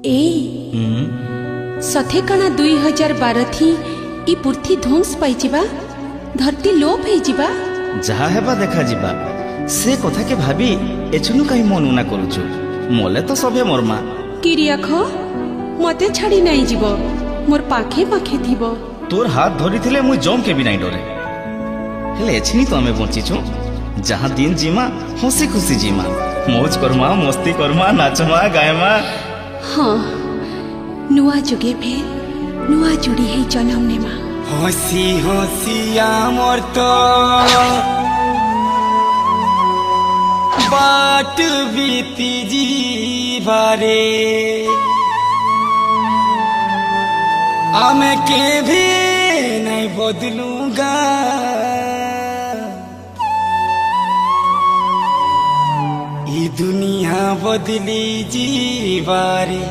ए सथे कणा 2012 थी ई पृथ्वी ध्वंस पाइजिबा धरती लोप होइजिबा जहा हेबा देखा जिबा से कथा के भाबी एछनु काई मनुना करूछु मोले तो सबे मरमा किरियाख मते छाड़ी नाही जिवो मोर पाखे पाखे थिबो तोर हाथ धरी थिले मु जम के भी नहीं डरे हेले एछनी तो हमें बंचीछु जहाँ दिन जीमा हसी खुशी जीमा मौज करमा मस्ती करमा नाचमा गायमा हाँ नुआ जुगे फेर नुआ जुड़ी है जन्म नेमा हसी हसी आमर तो बाट बीती जीवारे मैं के भी नहीं बदलूंगा ये दुनिया बदली जीवारे।